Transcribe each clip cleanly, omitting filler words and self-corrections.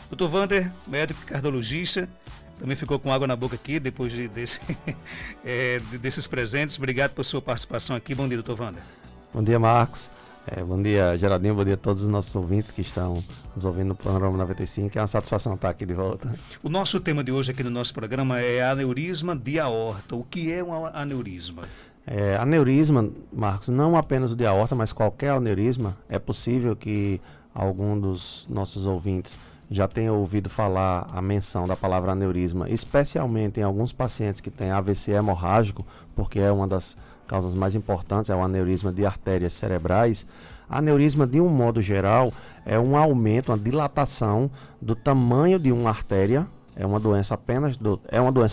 Doutor Wander, médico cardiologista, também ficou com água na boca aqui depois desses presentes. Obrigado por sua participação aqui. Bom dia, doutor Wander. Bom dia, Marcos. Bom dia, Geraldinho. Bom dia a todos os nossos ouvintes que estão nos ouvindo no Panorama 95. É uma satisfação estar aqui de volta. O nosso tema de hoje aqui no nosso programa é aneurisma de aorta. O que é um aneurisma? Aneurisma, Marcos, não apenas o de aorta, mas qualquer aneurisma. É possível que algum dos nossos ouvintes já tenha ouvido falar a menção da palavra aneurisma, especialmente em alguns pacientes que têm AVC hemorrágico, porque é uma das causas mais importantes, é o aneurisma de artérias cerebrais. Aneurisma, de um modo geral, é um aumento, uma dilatação do tamanho de uma artéria. É uma doença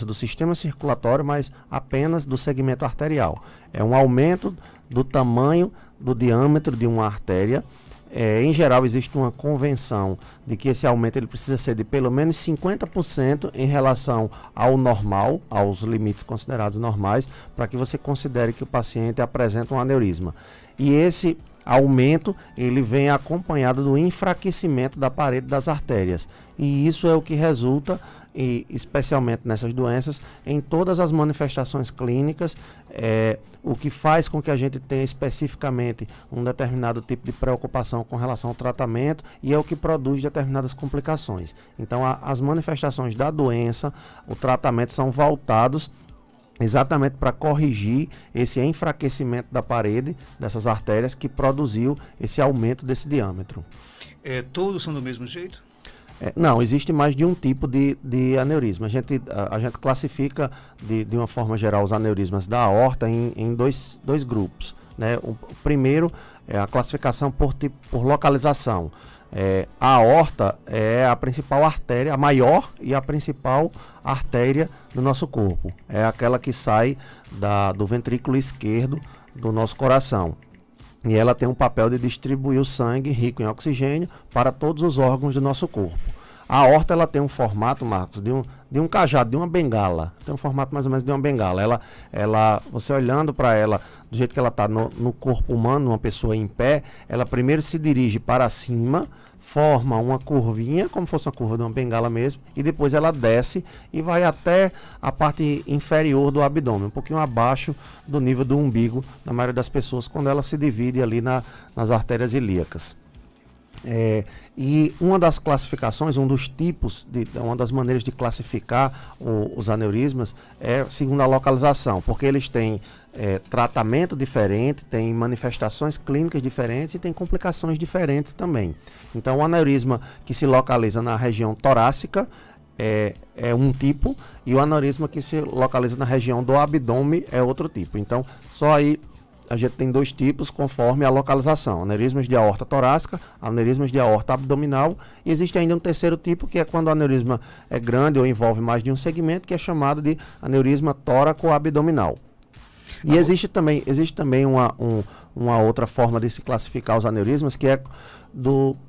do sistema circulatório, mas apenas do segmento arterial. É um aumento do tamanho, do diâmetro de uma artéria. Em geral, existe uma convenção de que esse aumento ele precisa ser de pelo menos 50% em relação ao normal, aos limites considerados normais, para que você considere que o paciente apresenta um aneurisma. E esse aumento ele vem acompanhado do enfraquecimento da parede das artérias, e isso é o que resulta, especialmente nessas doenças, em todas as manifestações clínicas, o que faz com que a gente tenha especificamente um determinado tipo de preocupação com relação ao tratamento, e é o que produz determinadas complicações. Então as manifestações da doença, o tratamento são voltados exatamente para corrigir esse enfraquecimento da parede dessas artérias que produziu esse aumento desse diâmetro. Todos são do mesmo jeito? Não, existe mais de um tipo de aneurisma. A gente classifica de uma forma geral os aneurismas da aorta em dois grupos, né? O primeiro é a classificação por localização. A aorta é a principal artéria, a maior e a principal artéria do nosso corpo. É aquela que sai do ventrículo esquerdo do nosso coração. E ela tem um papel de distribuir o sangue rico em oxigênio para todos os órgãos do nosso corpo. A aorta ela tem um formato, Marcos, de um cajado, de uma bengala. Tem um formato mais ou menos de uma bengala. Você olhando para ela, do jeito que ela está no corpo humano, uma pessoa em pé, ela primeiro se dirige para cima, forma uma curvinha, como fosse uma curva de uma bengala mesmo, e depois ela desce e vai até a parte inferior do abdômen, um pouquinho abaixo do nível do umbigo, na maioria das pessoas, quando ela se divide ali nas artérias ilíacas. E uma das classificações, um dos tipos, uma das maneiras de classificar os aneurismas é segundo a localização, porque eles têm tratamento diferente, têm manifestações clínicas diferentes e têm complicações diferentes também. Então, o aneurisma que se localiza na região torácica é um tipo, e o aneurisma que se localiza na região do abdômen é outro tipo. Então, só aí a gente tem dois tipos conforme a localização: aneurismas de aorta torácica, aneurismas de aorta abdominal, e existe ainda um terceiro tipo, que é quando o aneurisma é grande ou envolve mais de um segmento, que é chamado de aneurisma tóraco-abdominal. E existe também uma outra forma de se classificar os aneurismas, que é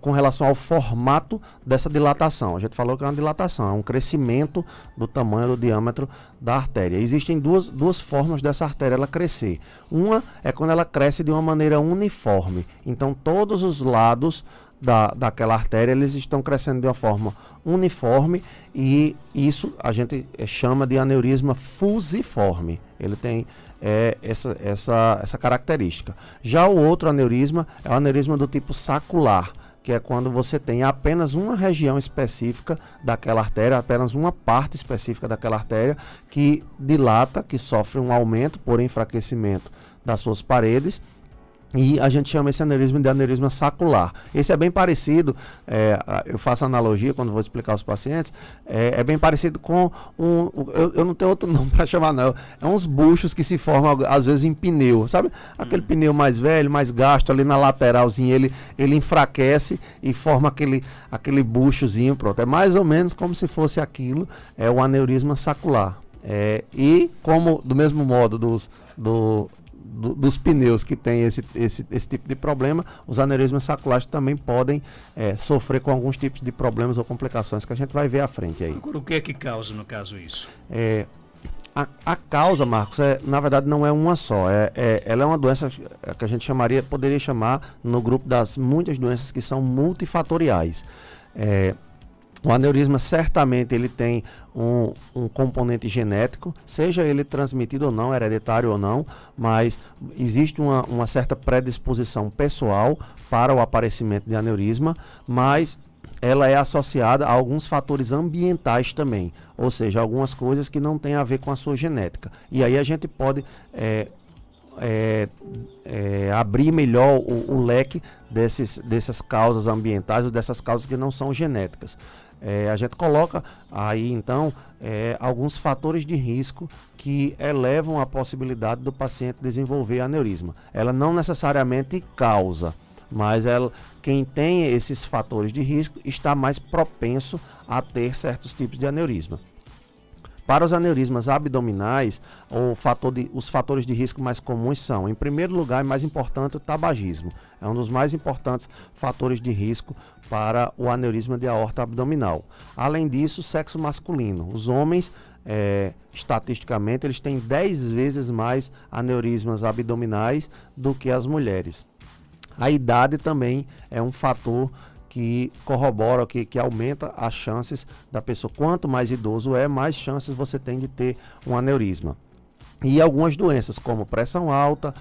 com relação ao formato dessa dilatação. A gente falou que é uma dilatação, é um crescimento do tamanho do diâmetro da artéria. Existem duas formas dessa artéria ela crescer. Uma é quando ela cresce de uma maneira uniforme. Então, todos os lados daquela artéria eles estão crescendo de uma forma uniforme, e isso a gente chama de aneurisma fusiforme. Ele tem essa característica. Já o outro aneurisma é o aneurisma do tipo sacular, que é quando você tem apenas uma região específica daquela artéria, apenas uma parte específica daquela artéria que dilata, que sofre um aumento por enfraquecimento das suas paredes, e a gente chama esse aneurisma de aneurisma sacular. Esse é bem parecido, eu faço analogia quando vou explicar aos pacientes, é bem parecido com eu não tenho outro nome para chamar não, é uns buchos que se formam às vezes em pneu, sabe? Aquele pneu mais velho, mais gasto ali na lateralzinha, ele enfraquece e forma aquele buchozinho, pronto. É mais ou menos como se fosse aquilo, é o aneurisma sacular. E como, do mesmo modo dos pneus que tem esse tipo de problema, os aneurismas saculares também podem sofrer com alguns tipos de problemas ou complicações que a gente vai ver à frente aí. Agora, o que é que causa, no caso, isso? A causa, Marcos, na verdade não é uma só. Ela é uma doença que a gente poderia chamar no grupo das muitas doenças que são multifatoriais. O aneurisma certamente ele tem um componente genético, seja ele transmitido ou não, hereditário ou não, mas existe uma certa predisposição pessoal para o aparecimento de aneurisma, mas ela é associada a alguns fatores ambientais também, ou seja, algumas coisas que não têm a ver com a sua genética. E aí a gente pode abrir melhor o leque dessas causas ambientais ou dessas causas que não são genéticas. A gente coloca aí então alguns fatores de risco que elevam a possibilidade do paciente desenvolver aneurisma. Ela não necessariamente causa, mas quem tem esses fatores de risco está mais propenso a ter certos tipos de aneurisma. Para os aneurismas abdominais, os fatores de risco mais comuns são, em primeiro lugar e mais importante, o tabagismo. É um dos mais importantes fatores de risco para o aneurisma de aorta abdominal. Além disso, o sexo masculino. Os homens, estatisticamente, eles têm 10 vezes mais aneurismas abdominais do que as mulheres. A idade também é um fator que corrobora, que aumenta as chances da pessoa. Quanto mais idoso mais chances você tem de ter um aneurisma. E algumas doenças, como pressão alta,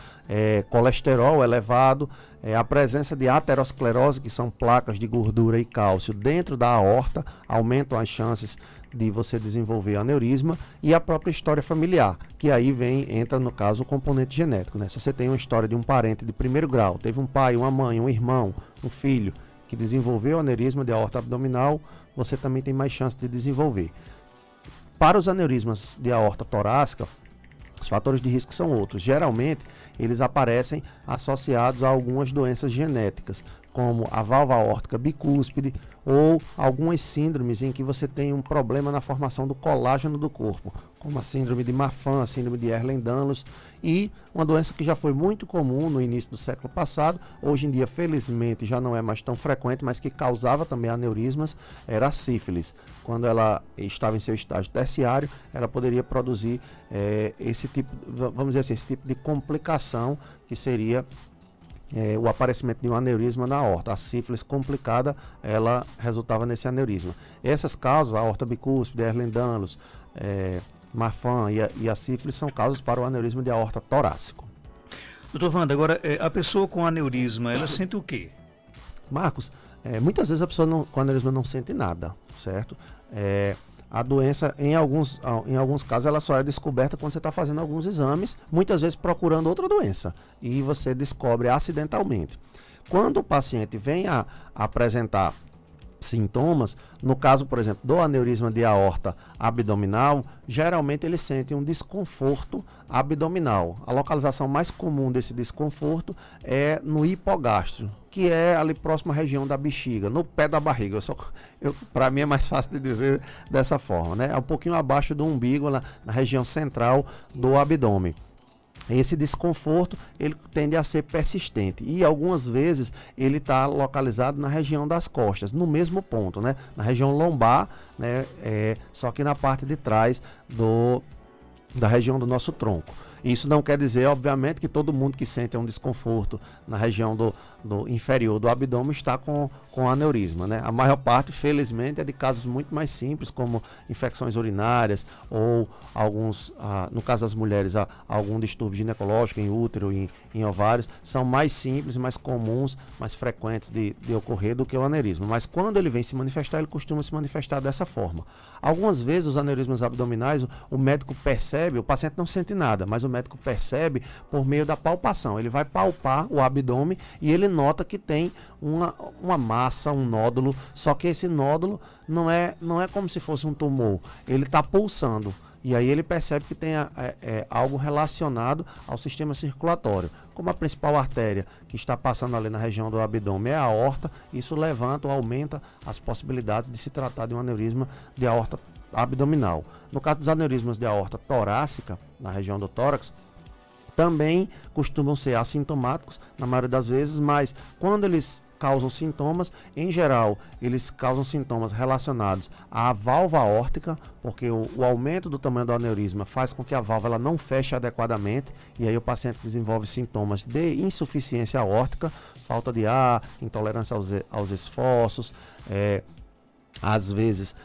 colesterol elevado, a presença de aterosclerose, que são placas de gordura e cálcio dentro da aorta, aumentam as chances de você desenvolver aneurisma, e a própria história familiar, que aí entra no caso o componente genético, né? Se você tem uma história de um parente de primeiro grau, teve um pai, uma mãe, um irmão, um filho, que desenvolveu aneurisma de aorta abdominal, você também tem mais chance de desenvolver. Para os aneurismas de aorta torácica, os fatores de risco são outros. Geralmente, eles aparecem associados a algumas doenças genéticas, como a válvula aórtica bicúspide ou algumas síndromes em que você tem um problema na formação do colágeno do corpo, como a síndrome de Marfan, a síndrome de Ehlers-Danlos, e uma doença que já foi muito comum no início do século passado, hoje em dia felizmente já não é mais tão frequente, mas que causava também aneurismas, era a sífilis. Quando ela estava em seu estágio terciário, ela poderia produzir esse tipo, vamos dizer assim, esse tipo de complicação que seria o aparecimento de um aneurisma na aorta. A sífilis complicada, ela resultava nesse aneurisma. Essas causas, a aorta bicúspide, Ehlers-Danlos, Marfan e a sífilis, são causas para o aneurisma de aorta torácico. Doutor Wanda, agora, a pessoa com aneurisma, ela sente o quê? Marcos, muitas vezes a pessoa com aneurisma não sente nada, certo? A doença, em alguns casos, ela só é descoberta quando você está fazendo alguns exames, muitas vezes procurando outra doença, e você descobre acidentalmente. Quando o paciente vem a apresentar sintomas, no caso, por exemplo, do aneurisma de aorta abdominal, geralmente ele sente um desconforto abdominal. A localização mais comum desse desconforto é no hipogástrio, que é ali próximo à região da bexiga, no pé da barriga. Para mim é mais fácil de dizer dessa forma, né? É um pouquinho abaixo do umbigo, na região central do abdômen. Esse desconforto ele tende a ser persistente e algumas vezes ele está localizado na região das costas, no mesmo ponto, né? Na região lombar, né? Só que na parte de trás da região do nosso tronco. Isso não quer dizer, obviamente, que todo mundo que sente um desconforto na região do inferior do abdômen está com aneurisma, né? A maior parte, felizmente, é de casos muito mais simples, como infecções urinárias ou alguns, no caso das mulheres, algum distúrbio ginecológico em útero e em ovários, são mais simples, mais comuns, mais frequentes de ocorrer do que o aneurisma. Mas quando ele vem se manifestar, ele costuma se manifestar dessa forma. Algumas vezes os aneurismas abdominais, o médico percebe, o paciente não sente nada, mas o médico percebe por meio da palpação. Ele vai palpar o abdômen e ele nota que tem uma massa, um nódulo, só que esse nódulo não é como se fosse um tumor, ele está pulsando. E aí ele percebe que tem algo relacionado ao sistema circulatório. Como a principal artéria que está passando ali na região do abdômen é a aorta, isso levanta ou aumenta as possibilidades de se tratar de um aneurisma de aorta abdominal. No caso dos aneurismas de aorta torácica, na região do tórax, também costumam ser assintomáticos na maioria das vezes, mas quando eles causam sintomas, em geral, eles causam sintomas relacionados à válvula aórtica, porque o aumento do tamanho do aneurisma faz com que a válvula não feche adequadamente, e aí o paciente desenvolve sintomas de insuficiência aórtica, falta de ar, intolerância aos esforços, às vezes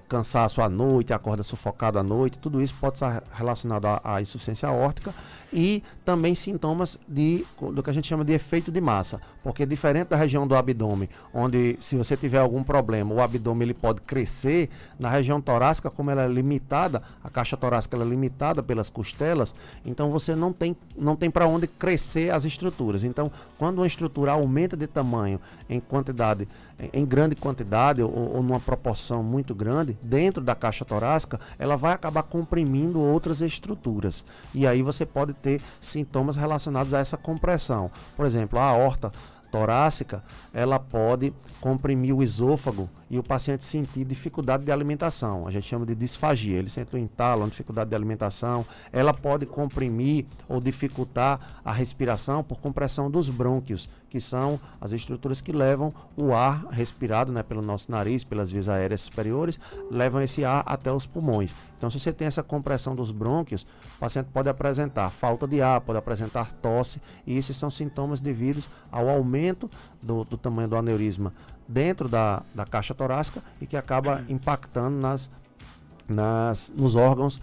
cansaço à noite, acorda sufocado à noite, tudo isso pode estar relacionado à insuficiência aórtica e também sintomas do que a gente chama de efeito de massa, porque diferente da região do abdômen, onde se você tiver algum problema, o abdômen ele pode crescer, na região torácica, como ela é limitada, a caixa torácica ela é limitada pelas costelas, então você não tem para onde crescer as estruturas. Então, quando uma estrutura aumenta de tamanho em grande quantidade ou numa proporção muito grande, dentro da caixa torácica, ela vai acabar comprimindo outras estruturas. E aí você pode ter sintomas relacionados a essa compressão. Por exemplo, a aorta torácica, ela pode comprimir o esôfago e o paciente sentir dificuldade de alimentação. A gente chama de disfagia. Ele sente um entalo, uma dificuldade de alimentação. Ela pode comprimir ou dificultar a respiração por compressão dos brônquios, que são as estruturas que levam o ar respirado, né, pelo nosso nariz, pelas vias aéreas superiores, levam esse ar até os pulmões. Então, se você tem essa compressão dos brônquios, o paciente pode apresentar falta de ar, pode apresentar tosse, e esses são sintomas devidos ao aumento do tamanho do aneurisma dentro da caixa torácica e que acaba impactando nos órgãos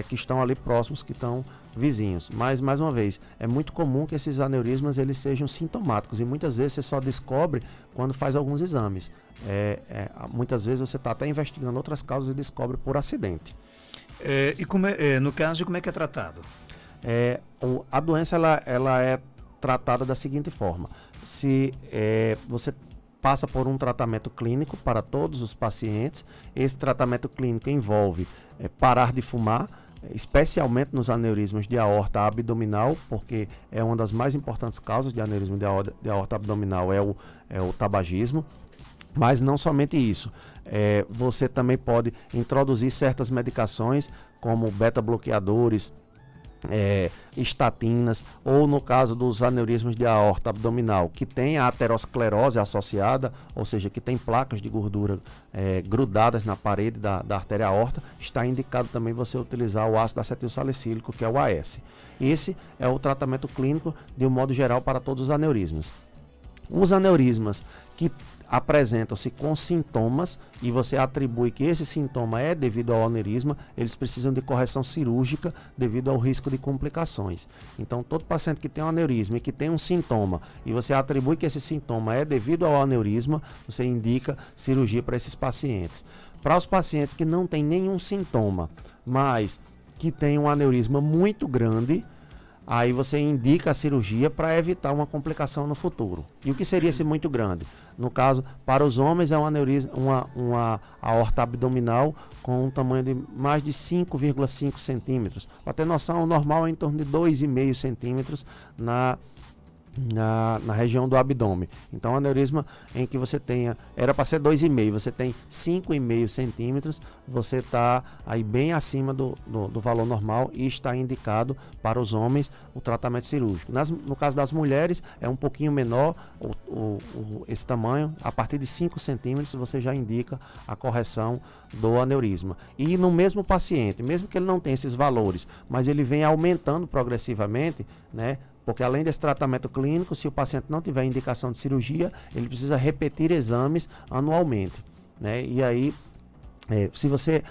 que estão ali próximos, que estão vizinhos. Mas, mais uma vez, é muito comum que esses aneurismas eles sejam sintomáticos e muitas vezes você só descobre quando faz alguns exames. Muitas vezes você está até investigando outras causas e descobre por acidente. No caso, como é que é tratado? A doença ela é tratada da seguinte forma: se você passa por um tratamento clínico para todos os pacientes, esse tratamento clínico envolve parar de fumar, especialmente nos aneurismas de aorta abdominal, porque é uma das mais importantes causas de aneurisma de aorta abdominal é o tabagismo. Mas não somente isso, você também pode introduzir certas medicações como beta-bloqueadores, estatinas, ou no caso dos aneurismas de aorta abdominal, que tem a aterosclerose associada, ou seja, que tem placas de gordura grudadas na parede da artéria aorta, está indicado também você utilizar o ácido acetil salicílico, que é o AS. Esse é o tratamento clínico de um modo geral para todos os aneurismas. Os aneurismas que apresentam-se com sintomas e você atribui que esse sintoma é devido ao aneurisma, eles precisam de correção cirúrgica devido ao risco de complicações. Então, todo paciente que tem um aneurisma e que tem um sintoma e você atribui que esse sintoma é devido ao aneurisma, você indica cirurgia para esses pacientes. Para os pacientes que não têm nenhum sintoma, mas que têm um aneurisma muito grande, aí você indica a cirurgia para evitar uma complicação no futuro. E o que seria esse muito grande? No caso, para os homens é um aneurisma, uma aorta abdominal com um tamanho de mais de 5,5 centímetros. Para ter noção, o normal é em torno de 2,5 centímetros na região do abdômen. Então, um aneurisma em que você tenha, era para ser 2,5, você tem 5,5 centímetros, você está aí bem acima do valor normal e está indicado para os homens o tratamento cirúrgico. No caso das mulheres, é um pouquinho menor esse tamanho, a partir de 5 centímetros você já indica a correção do aneurisma. E no mesmo paciente, mesmo que ele não tenha esses valores, mas ele vem aumentando progressivamente, né? Porque além desse tratamento clínico, se o paciente não tiver indicação de cirurgia, ele precisa repetir exames anualmente, né? E aí, se você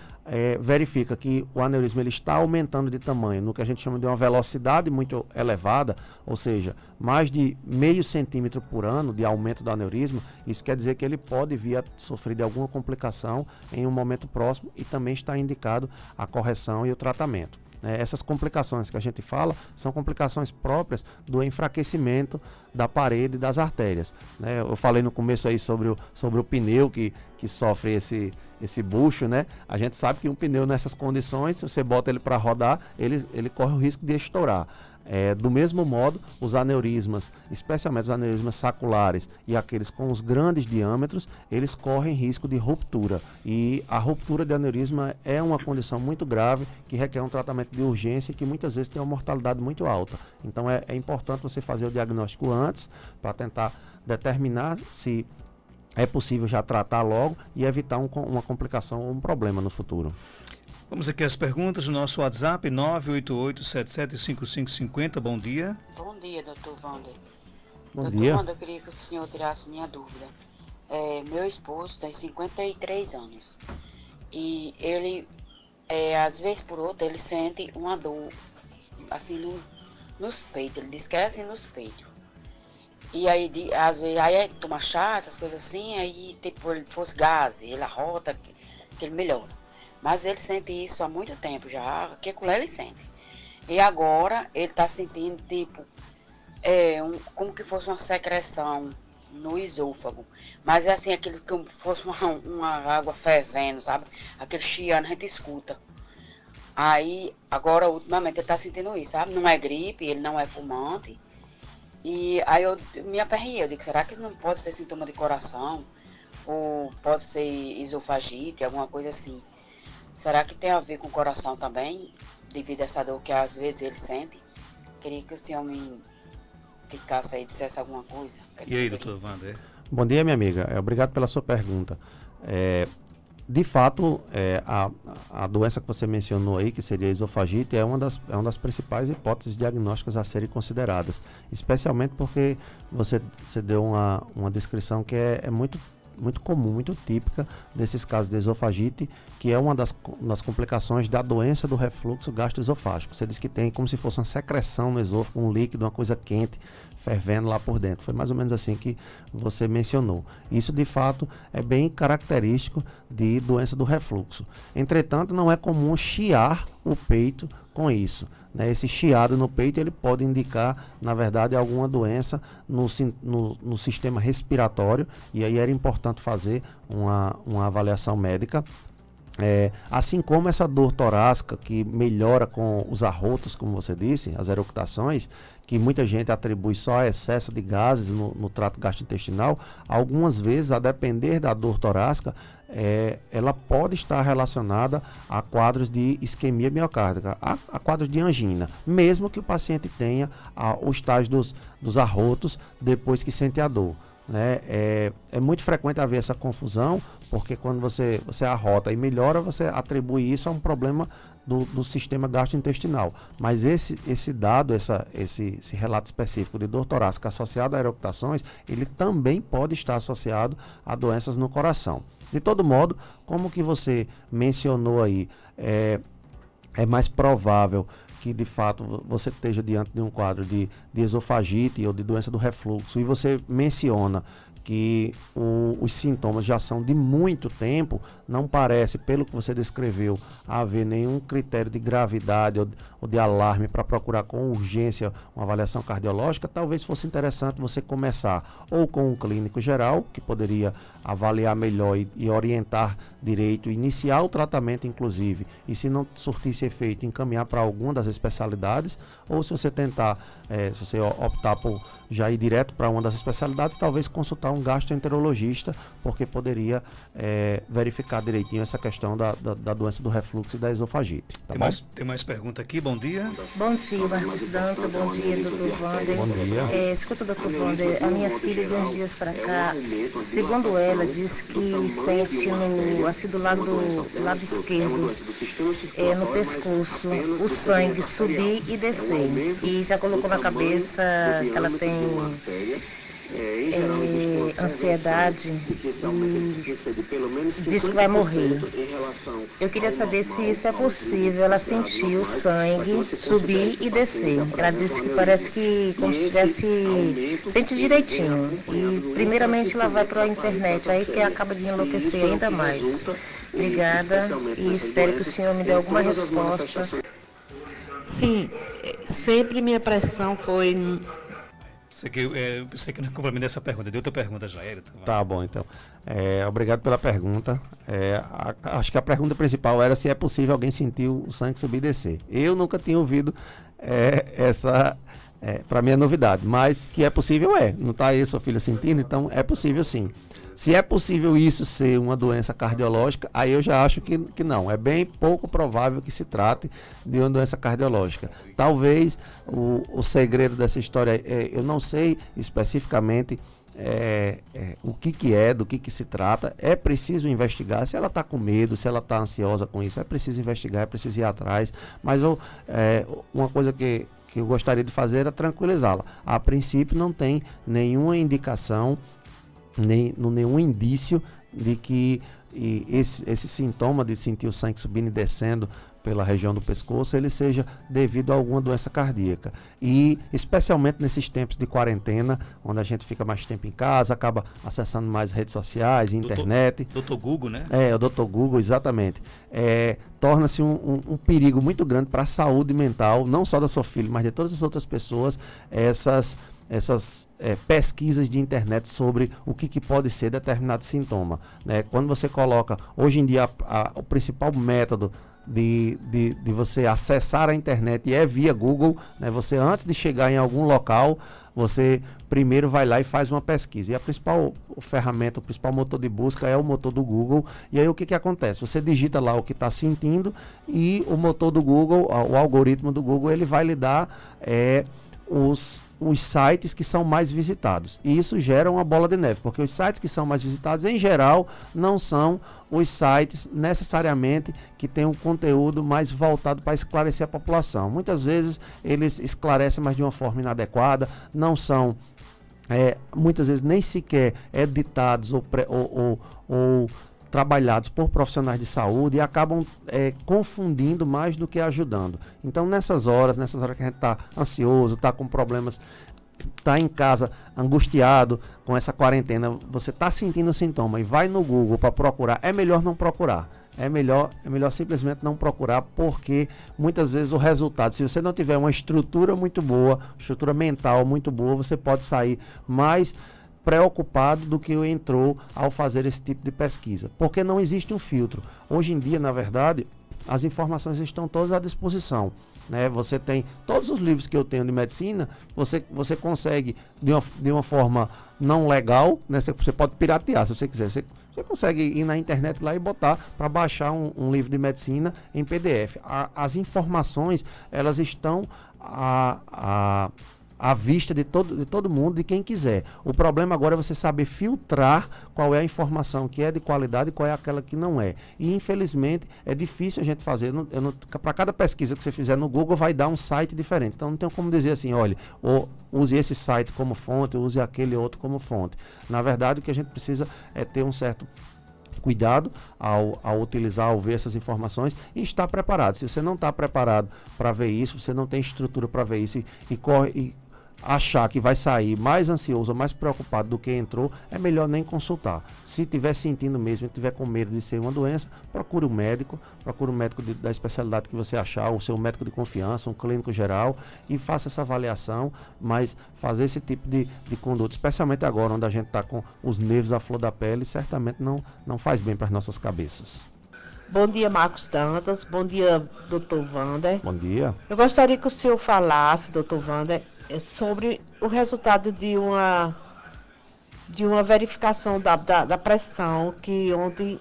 verifica que o aneurisma ele está aumentando de tamanho, no que a gente chama de uma velocidade muito elevada, ou seja, mais de 0,5 centímetro por ano de aumento do aneurisma, isso quer dizer que ele pode vir a sofrer de alguma complicação em um momento próximo e também está indicado a correção e o tratamento. Essas complicações que a gente fala são complicações próprias do enfraquecimento da parede das artérias. Eu falei no começo aí sobre o pneu que sofre esse bucho, né? A gente sabe que um pneu nessas condições, se você bota ele para rodar, ele corre o risco de estourar. Do mesmo modo, os aneurismas, especialmente os aneurismas saculares e aqueles com os grandes diâmetros, eles correm risco de ruptura. E a ruptura de aneurisma é uma condição muito grave que requer um tratamento de urgência e que muitas vezes tem uma mortalidade muito alta. Então é importante você fazer o diagnóstico antes para tentar determinar se é possível já tratar logo e evitar uma complicação ou um problema no futuro. Vamos aqui às perguntas no nosso WhatsApp, 988-775550. Bom dia. Bom dia, doutor Wander. Bom Doutor dia. Wander, eu queria que o senhor tirasse minha dúvida. Meu esposo tem 53 anos e ele, às vezes por outra, ele sente uma dor assim nos peitos, ele diz que é assim nos peitos. E aí, às vezes, aí toma chá, essas coisas assim, aí tipo, ele fosse gás, ele arrota, que ele melhora. Mas ele sente isso há muito tempo já, que colher ele sente. E agora ele está sentindo tipo, como que fosse uma secreção no esôfago. Mas é assim, aquele como fosse uma água fervendo, sabe? Aquele chiando, a gente escuta. Aí, agora, ultimamente, ele está sentindo isso, sabe? Não é gripe, ele não é fumante. E aí eu me aperrei, eu digo, será que isso não pode ser sintoma de coração? Ou pode ser esofagite, alguma coisa assim? Será que tem a ver com o coração também, devido a essa dor que às vezes ele sente? Queria que o senhor me ficasse aí, dissesse alguma coisa. E aí, doutor Wander? Bom dia, minha amiga. Obrigado pela sua pergunta. De fato, a doença que você mencionou aí, que seria a esofagite, é uma das principais hipóteses diagnósticas a serem consideradas, especialmente porque você deu uma descrição que é muito comum, muito típica desses casos de esofagite, que é uma das complicações da doença do refluxo gastroesofágico. Você disse que tem como se fosse uma secreção no esôfago, um líquido, uma coisa quente, fervendo lá por dentro. Foi mais ou menos assim que você mencionou. Isso, de fato, é bem característico de doença do refluxo. Entretanto, não é comum chiar o peito com isso, né? Esse chiado no peito ele pode indicar, na verdade, alguma doença no sistema respiratório, e aí era importante fazer uma avaliação médica. Assim como essa dor torácica que melhora com os arrotos, como você disse, as eructações, que muita gente atribui só a excesso de gases no trato gastrointestinal, algumas vezes, a depender da dor torácica, ela pode estar relacionada a quadros de isquemia miocárdica, a quadros de angina, mesmo que o paciente tenha o estágio dos arrotos depois que sente a dor. Né? É muito frequente haver essa confusão, porque quando você arrota e melhora, você atribui isso a um problema do sistema gastrointestinal. Mas esse dado, esse relato específico de dor torácica associado a eructações, ele também pode estar associado a doenças no coração. De todo modo, como que você mencionou aí, é mais provável que de fato você esteja diante de um quadro de esofagite ou de doença do refluxo, e você menciona que os sintomas já são de muito tempo, não parece, pelo que você descreveu, haver nenhum critério de gravidade ou de alarme para procurar com urgência uma avaliação cardiológica. Talvez fosse interessante você começar ou com um clínico geral, que poderia avaliar melhor e orientar direito, iniciar o tratamento inclusive, e se não surtisse efeito, encaminhar para alguma das especialidades, ou se você tentar, se você optar por já ir direto para uma das especialidades, talvez consultar um gastroenterologista, porque poderia verificar direitinho essa questão da doença do refluxo e da esofagite. Tá bom? Tem mais pergunta aqui, bom dia. Bom dia, Marcos Danta, bom dia, doutor Wander. Bom dia. Escuta, doutor Wander, a minha filha de uns dias para cá, segundo ela, diz que sente assim do lado esquerdo, no pescoço, o sangue subir e descer. E já colocou na cabeça que ela tem ansiedade e diz que vai morrer. Eu queria saber se isso é possível, ela sentir o sangue subir e descer. Ela disse que parece que como se tivesse, sente direitinho. E primeiramente ela vai para a internet, aí que acaba de enlouquecer ainda mais. Obrigada e espero que o senhor me dê alguma resposta. Sim, sempre minha pressão foi... Você que não complementa essa pergunta, deu outra pergunta já, Elton. Tá bom, então. Obrigado pela pergunta. Acho que a pergunta principal era se é possível alguém sentir o sangue subir e descer. Eu nunca tinha ouvido essa, para mim é novidade, mas que é possível não está aí sua filha sentindo, então é possível sim. Se é possível isso ser uma doença cardiológica, aí eu já acho que não. É bem pouco provável que se trate de uma doença cardiológica. Talvez o segredo dessa história, eu não sei especificamente o do que se trata. É preciso investigar. Se ela está com medo, se ela está ansiosa com isso, é preciso investigar, é preciso ir atrás. Mas uma coisa que eu gostaria de fazer era tranquilizá-la. A princípio não tem nenhuma indicação nenhum indício de que esse sintoma de sentir o sangue subindo e descendo pela região do pescoço, ele seja devido a alguma doença cardíaca. E especialmente nesses tempos de quarentena, onde a gente fica mais tempo em casa, acaba acessando mais redes sociais, internet. Doutor Google, né? O Dr. Google, exatamente. Torna-se um perigo muito grande para a saúde mental, não só da sua filha, mas de todas as outras pessoas, essas pesquisas de internet sobre o que pode ser determinado sintoma, né? Quando você coloca, hoje em dia, o principal método de você acessar a internet é via Google, né? Você, antes de chegar em algum local, você primeiro vai lá e faz uma pesquisa. E a principal ferramenta, o principal motor de busca é o motor do Google. E aí o que acontece? Você digita lá o que está sentindo e o motor do Google, o algoritmo do Google, ele vai lhe dar os sites que são mais visitados. E isso gera uma bola de neve, porque os sites que são mais visitados, em geral, não são os sites necessariamente que têm um conteúdo mais voltado para esclarecer a população. Muitas vezes eles esclarecem, mas de uma forma inadequada, não são, muitas vezes nem sequer editados ou trabalhados por profissionais de saúde e acabam confundindo mais do que ajudando. Então, nessas horas que a gente está ansioso, está com problemas, está em casa angustiado com essa quarentena, você está sentindo sintoma e vai no Google para procurar, é melhor não procurar. É melhor simplesmente não procurar, porque muitas vezes o resultado, se você não tiver uma estrutura muito boa, estrutura mental muito boa, você pode sair mais preocupado do que entrou ao fazer esse tipo de pesquisa, porque não existe um filtro. Hoje em dia, na verdade, as informações estão todas à disposição, né? Você tem todos os livros que eu tenho de medicina, você consegue de uma forma não legal, né? Você pode piratear se você quiser. Você consegue ir na internet lá e botar para baixar um livro de medicina em PDF. As informações, elas estão à vista de todo mundo, de quem quiser. O problema agora é você saber filtrar qual é a informação que é de qualidade e qual é aquela que não é. E, infelizmente, é difícil a gente fazer. Para cada pesquisa que você fizer no Google, vai dar um site diferente. Então, não tem como dizer assim, olha, use esse site como fonte, use aquele outro como fonte. Na verdade, o que a gente precisa é ter um certo cuidado ao utilizar, ao ver essas informações e estar preparado. Se você não está preparado para ver isso, você não tem estrutura para ver isso e achar que vai sair mais ansioso, mais preocupado do que entrou, é melhor nem consultar. Se estiver sentindo mesmo, estiver com medo de ser uma doença, procure um médico da especialidade que você achar, o seu médico de confiança, um clínico geral, e faça essa avaliação, mas fazer esse tipo de conduta, especialmente agora, onde a gente está com os nervos à flor da pele, certamente não faz bem para as nossas cabeças. Bom dia, Marcos Dantas. Bom dia, Dr. Wander. Bom dia. Eu gostaria que o senhor falasse, Dr. Wander, sobre o resultado de uma verificação da pressão, que ontem,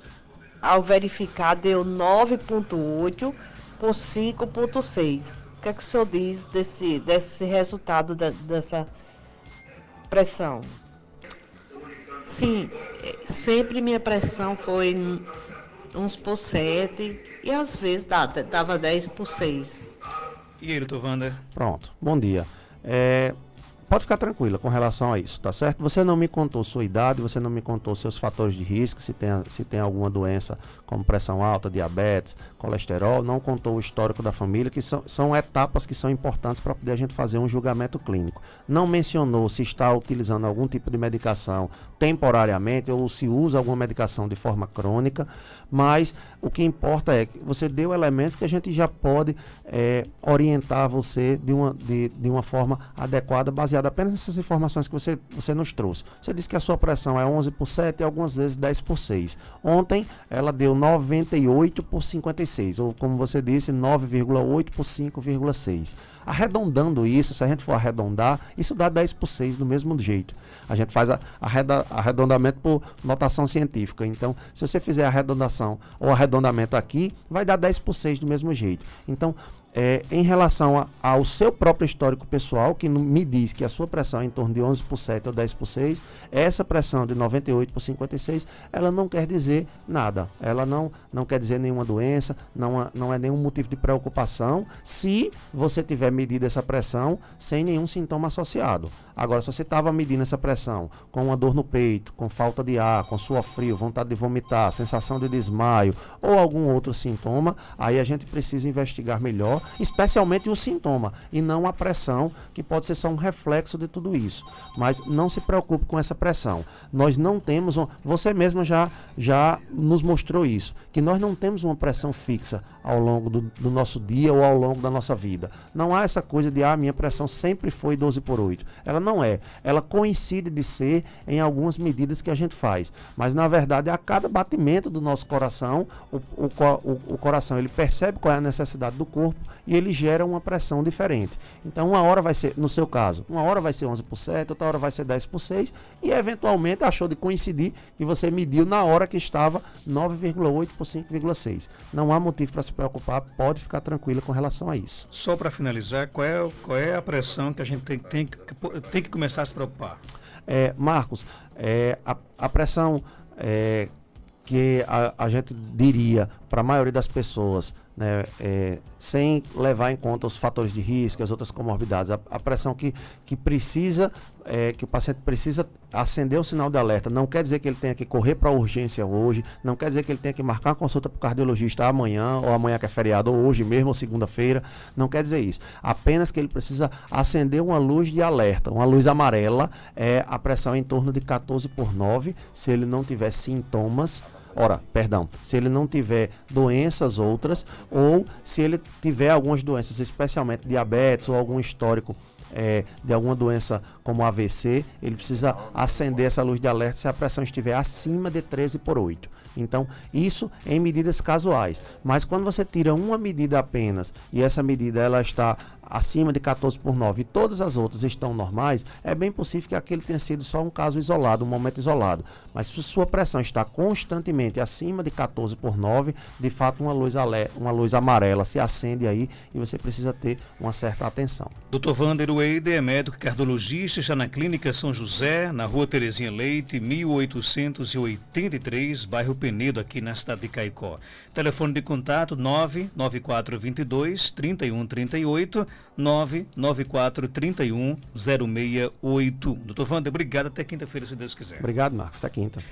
ao verificar, deu 9,8 por 5,6. O que é que o senhor diz desse resultado dessa pressão? Sim, sempre minha pressão foi uns por 7 e às vezes dava 10 por 6. E aí, doutor Wander? Pronto, bom dia. Pode ficar tranquila com relação a isso, tá certo? Você não me contou sua idade, você não me contou seus fatores de risco, se tem alguma doença como pressão alta, diabetes, colesterol, não contou o histórico da família, que são etapas que são importantes para poder a gente fazer um julgamento clínico. Não mencionou se está utilizando algum tipo de medicação temporariamente ou se usa alguma medicação de forma crônica, mas o que importa é que você deu elementos que a gente já pode orientar você de uma forma adequada, baseada apenas nessas informações que você nos trouxe. Você disse que a sua pressão é 11 por 7 e algumas vezes 10 por 6. Ontem ela deu 98 por 56, ou como você disse, 9,8 por 5,6. Arredondando isso, se a gente for arredondar, isso dá 10 por 6 do mesmo jeito. A gente faz arredondamento por notação científica. Então, se você fizer arredondação ou arredondamento aqui, vai dar 10 por 6 do mesmo jeito. Então, em relação ao seu próprio histórico pessoal, que me diz que a sua pressão é em torno de 11 por 7 ou 10 por 6, essa pressão de 98 por 56, ela não quer dizer nada. Ela não quer dizer nenhuma doença, não é nenhum motivo de preocupação, se você tiver medido essa pressão sem nenhum sintoma associado. Agora, se você estava medindo essa pressão com uma dor no peito, com falta de ar, com suor frio, vontade de vomitar, sensação de desmaio ou algum outro sintoma, aí a gente precisa investigar melhor, especialmente o sintoma e não a pressão, que pode ser só um reflexo de tudo isso. Mas não se preocupe com essa pressão. Nós não temos, você mesmo já nos mostrou isso, que nós não temos uma pressão fixa ao longo do nosso dia ou ao longo da nossa vida. Não há essa coisa de, minha pressão sempre foi 12 por 8. Ela não é. Ela coincide de ser em algumas medidas que a gente faz. Mas, na verdade, a cada batimento do nosso coração, o coração ele percebe qual é a necessidade do corpo e ele gera uma pressão diferente. Então, uma hora vai ser, no seu caso, uma hora vai ser 11 por 7, outra hora vai ser 10 por 6 e, eventualmente, achou de coincidir que você mediu na hora que estava 9,8 por 5,6. Não há motivo para se preocupar, pode ficar tranquila com relação a isso. Só para finalizar, qual é a pressão que a gente tem que começar a se preocupar? Marcos, a pressão que a gente diria para a maioria das pessoas, né, sem levar em conta os fatores de risco, as outras comorbidades, a pressão que precisa, que o paciente precisa acender o sinal de alerta, não quer dizer que ele tenha que correr para a urgência hoje, não quer dizer que ele tenha que marcar uma consulta para o cardiologista amanhã, ou amanhã que é feriado, ou hoje mesmo, ou segunda-feira, não quer dizer isso. Apenas que ele precisa acender uma luz de alerta, uma luz amarela, a pressão é em torno de 14 por 9, se ele não tiver sintomas, se ele não tiver doenças outras, ou se ele tiver algumas doenças, especialmente diabetes ou algum histórico de alguma doença como AVC, ele precisa acender essa luz de alerta se a pressão estiver acima de 13 por 8. Então, isso em medidas casuais. Mas quando você tira uma medida apenas e essa medida ela está acima de 14 por 9 e todas as outras estão normais, é bem possível que aquele tenha sido só um caso isolado, um momento isolado. Mas se sua pressão está constantemente acima de 14 por 9, de fato uma luz amarela se acende aí e você precisa ter uma certa atenção. Dr. Wander Wade é médico cardiologista, está na Clínica São José, na Rua Terezinha Leite, 1883, bairro Penedo, aqui na cidade de Caicó. Telefone de contato 99422-3138, 99431-068. Dr. Wander, obrigado. Até quinta-feira, se Deus quiser. Obrigado, Marcos. Até quinta.